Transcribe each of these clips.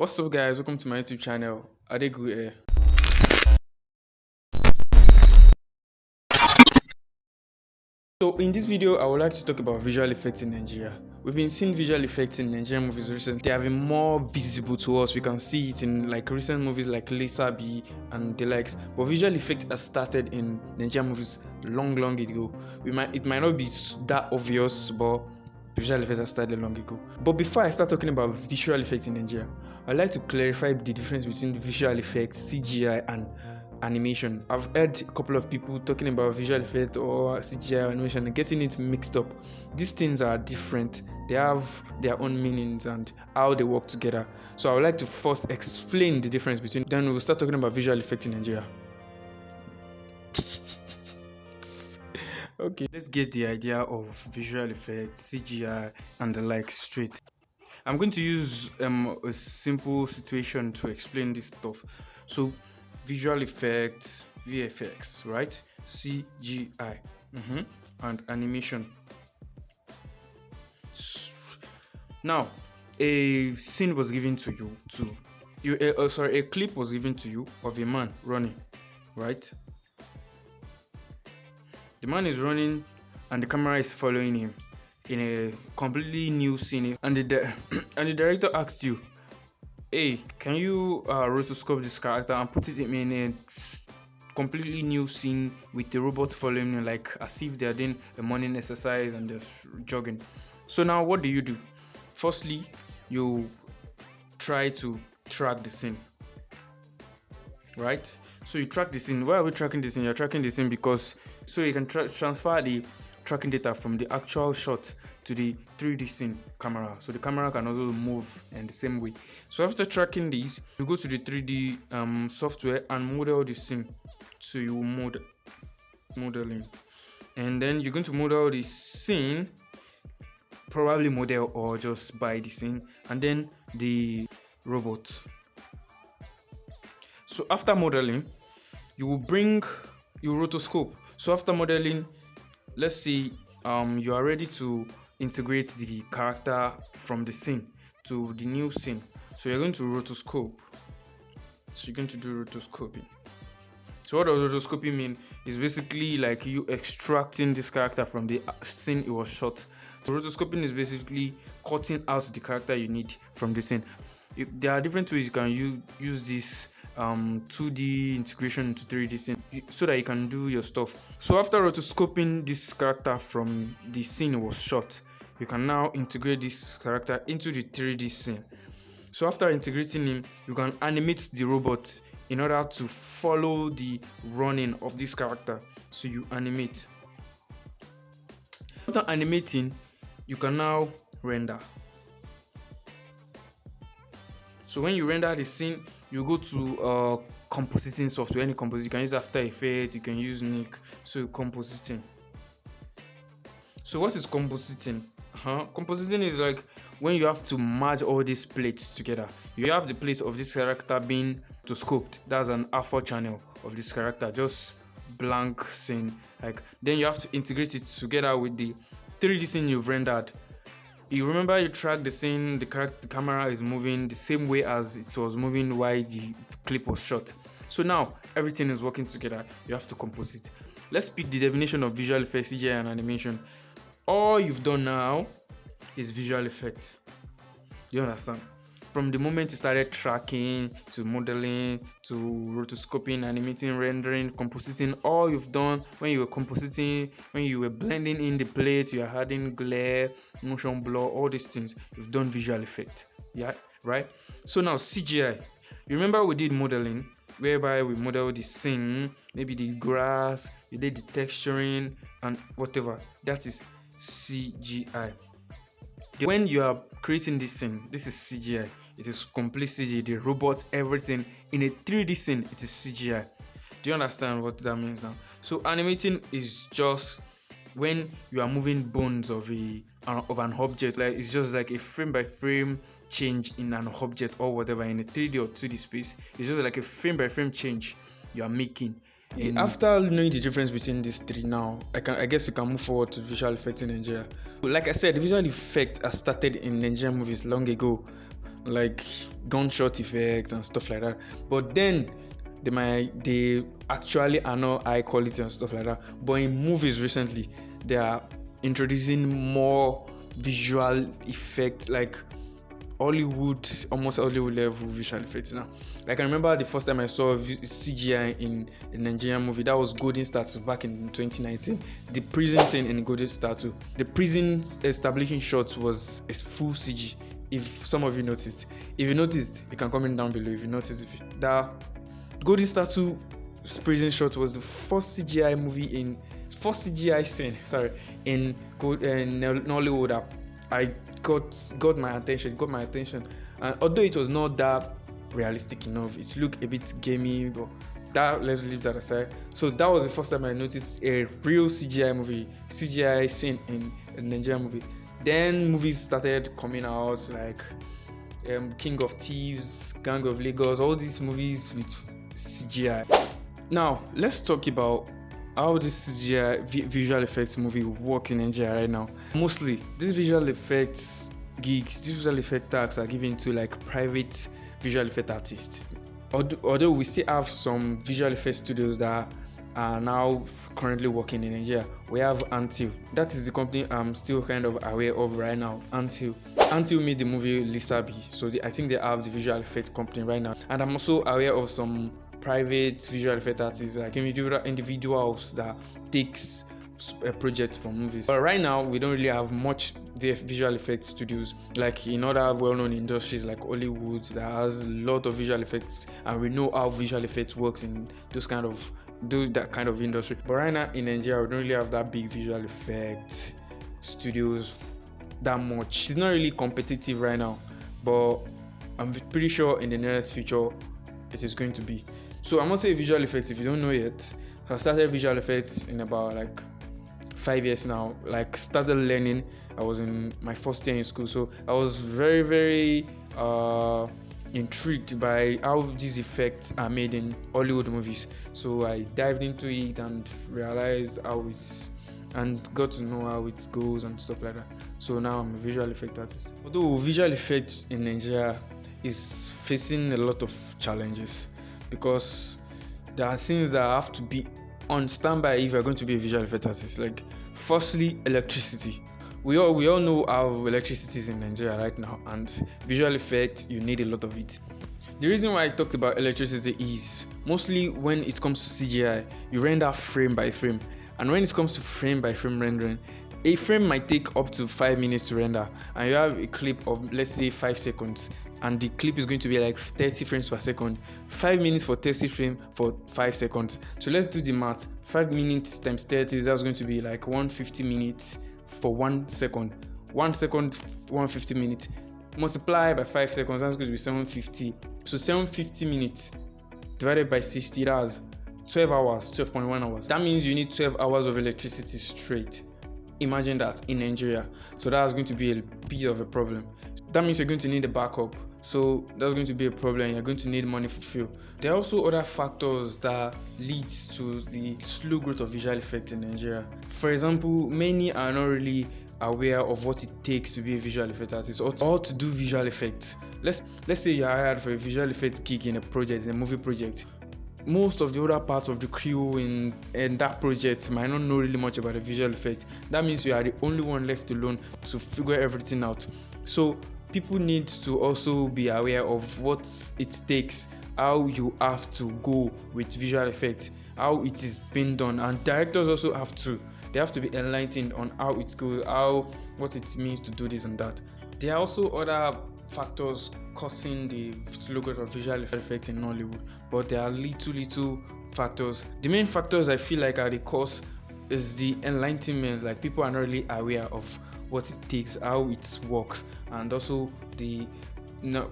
What's up, guys? Welcome to my YouTube channel. Adegu here. So in this video, I would like to talk about visual effects in Nigeria. We've been seeing visual effects in Nigerian movies recently. They have been more visible to us. We can see it in recent movies like Lisabi and the likes. But visual effects has started in Nigerian movies long ago. It might not be that obvious, but visual effects have started long ago. But before I start talking about visual effects in Nigeria, I'd like to clarify the difference between visual effects, CGI, and animation. I've heard a couple of people talking about visual effect or CGI or animation and getting it mixed up. These things are different. They have their own meanings and how they work together. So I would like to first explain the difference between, then we'll start talking about visual effect in Nigeria. Okay, let's get the idea of visual effects, CGI, and the like straight. I'm going to use a simple situation to explain this stuff. So visual effects, VFX, right? CGI, and animation. Now, a scene was given to you. A clip was given to you of a man running, right? The man is running, and the camera is following him in a completely new scene. And the director asked you, hey, can you rotoscope this character and put it in a completely new scene with the robot following him, like as if they're doing a morning exercise and just jogging. So now what do? Firstly, you try to track the scene, right? So you track the scene. Why are we tracking the scene? You're tracking the scene because so you can transfer the tracking data from the actual shot to the 3D scene camera, so the camera can also move in the same way. So after tracking these, you go to the 3D software and model the scene. So you modeling, and then you're going to model the scene, probably model or just buy the scene, and then the robot. So after modeling, you will bring your rotoscope. So after modeling, let's say you are ready to integrate the character from the scene to the new scene. So you're going to rotoscope. So you're going to do rotoscoping. So what does rotoscoping mean? Is basically like you extracting this character from the scene it was shot. So rotoscoping is basically cutting out the character you need from the scene. There are different ways you can use this 2D integration into 3D scene so that you can do your stuff. So after rotoscoping this character from the scene it was shot, you can now integrate this character into the 3D scene. So after integrating him, you can animate the robot in order to follow the running of this character. So you animate. After animating, you can now render. So when you render the scene, you go to compositing software. Any compositing, you can use After Effects, you can use Nick. So compositing. So what is compositing? Compositing is like when you have to merge all these plates together. You have the plate of this character being rotoscoped. That's an alpha channel of this character, just blank scene. Then you have to integrate it together with the 3D scene you've rendered. You remember you track the scene, the camera is moving the same way as it was moving while the clip was shot. So now everything is working together. You have to compose it. Let's pick the definition of visual effects, CGI, and animation. All you've done now is visual effects. You understand? From the moment you started tracking to modeling to rotoscoping, animating, rendering, compositing, all you've done when you were compositing, when you were blending in the plate, you are adding glare, motion blur, all these things, you've done visual effect. Yeah, right? So now CGI. You remember we did modeling, whereby we modeled the scene, maybe the grass, you did the texturing and whatever. That is CGI. When you are creating this scene, this is CGI. It is complete CGI, the robot, everything in a 3D scene. It is CGI. Do you understand what that means now? So animating is just when you are moving bones of an object, like it's just like a frame by frame change in an object or whatever in a 3D or 2D space. It's just like a frame by frame change you are making. And after knowing the difference between these three, now I guess you can move forward to visual effects in Nigeria. Like I said, visual effect has started in Nigerian movies long ago. like gunshot effects and stuff like that. But then they actually are not high quality and stuff like that. But in movies recently, they are introducing more visual effects, like almost Hollywood level visual effects now. Like I remember the first time I saw CGI in a Nigerian movie, that was Golden Statue back in 2019. The prison scene in Golden Statue, the prison establishing shots was a full CG. If some of you noticed, you can comment down below if you noticed. That Golden Statue prison shot was the first CGI scene in Nollywood that I got my attention. And although it was not that realistic enough, it looked a bit gamey, but let's leave that aside. So that was the first time I noticed a real CGI scene in a Nigerian movie. Then movies started coming out like King of Thieves, Gang of Lagos, all these movies with CGI. Now let's talk about how this CGI visual effects movie work in Nigeria right now. Mostly these visual effects gigs, these visual effect tags are given to like private visual effect artists. Although we still have some visual effect studios that are now currently working in Nigeria. We have Until. That is the company I'm still kind of aware of right now. Until made the movie Lisabi, so I think they have the visual effect company right now. And I'm also aware of some private visual effect artists, like individuals that takes a project for movies. But right now we don't really have much visual effects studios like in other well-known industries like Hollywood that has a lot of visual effects, and we know how visual effects works in that kind of industry. But right now in Nigeria we don't really have that big visual effect studios that much. It's not really competitive right now, but I'm pretty sure in the nearest future it is going to be. So I must say visual effects, if you don't know yet, I started visual effects in about like 5 years now. Like started learning, I was in my first year in school, so I was very, very intrigued by how these effects are made in Hollywood movies. So I dived into it and realized and got to know how it goes and stuff like that. So now I'm a visual effect artist. Although visual effects in Nigeria is facing a lot of challenges, because there are things that have to be on standby if you're going to be a visual effect artist. Like firstly, electricity. We all know how electricity is in Nigeria right now, and visual effect, you need a lot of it. The reason why I talked about electricity is mostly when it comes to CGI, you render frame by frame, and when it comes to frame by frame rendering, a frame might take up to 5 minutes to render, and you have a clip of, let's say, 5 seconds, and the clip is going to be like 30 frames per second. 5 minutes for 30 frames for 5 seconds. So let's do the math. 5 minutes times 30, that's going to be like 150 minutes for 1 second. 1 second, 150 minutes. Multiply by 5 seconds, that's going to be 750. So 750 minutes divided by 60, that's 12 hours, 12.1 hours. That means you need 12 hours of electricity straight. Imagine that in Nigeria. So that's going to be a bit of a problem. That means you're going to need a backup. So that's going to be a problem. You're going to need money for fuel. There are also other factors that lead to the slow growth of visual effects in Nigeria. For example, many are not really aware of what it takes to be a visual effect artist or to do visual effects. Let's say you're hired for a visual effects gig in a movie project. Most of the other parts of the crew in that project might not know really much about the visual effect. That means you are the only one left alone to figure everything out. So people need to also be aware of what it takes, how you have to go with visual effects, how it is being done, and directors also have to be enlightened on how it goes, what it means to do this and that. There are also other factors causing the slow growth of visual effects in Hollywood, but there are little factors. The main factors I feel like are the cause is the enlightenment. Like people are not really aware of what it takes, how it works, and also the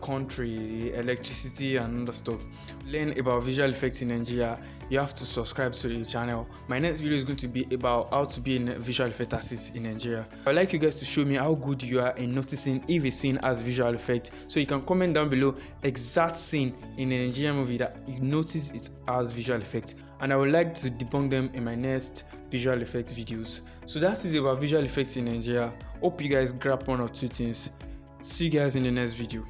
country, the electricity and other stuff. Learn about visual effects in Nigeria, you have to subscribe to the channel. My next video is going to be about how to be a visual effect artist in Nigeria. I'd like you guys to show me how good you are in noticing if a scene has visual effect. So you can comment down below exact scene in a Nigerian movie that you notice it has visual effect, and I would like to debunk them in my next visual effects videos. So that is about visual effects in Nigeria. Hope you guys grab one or two things. See you guys in the next video.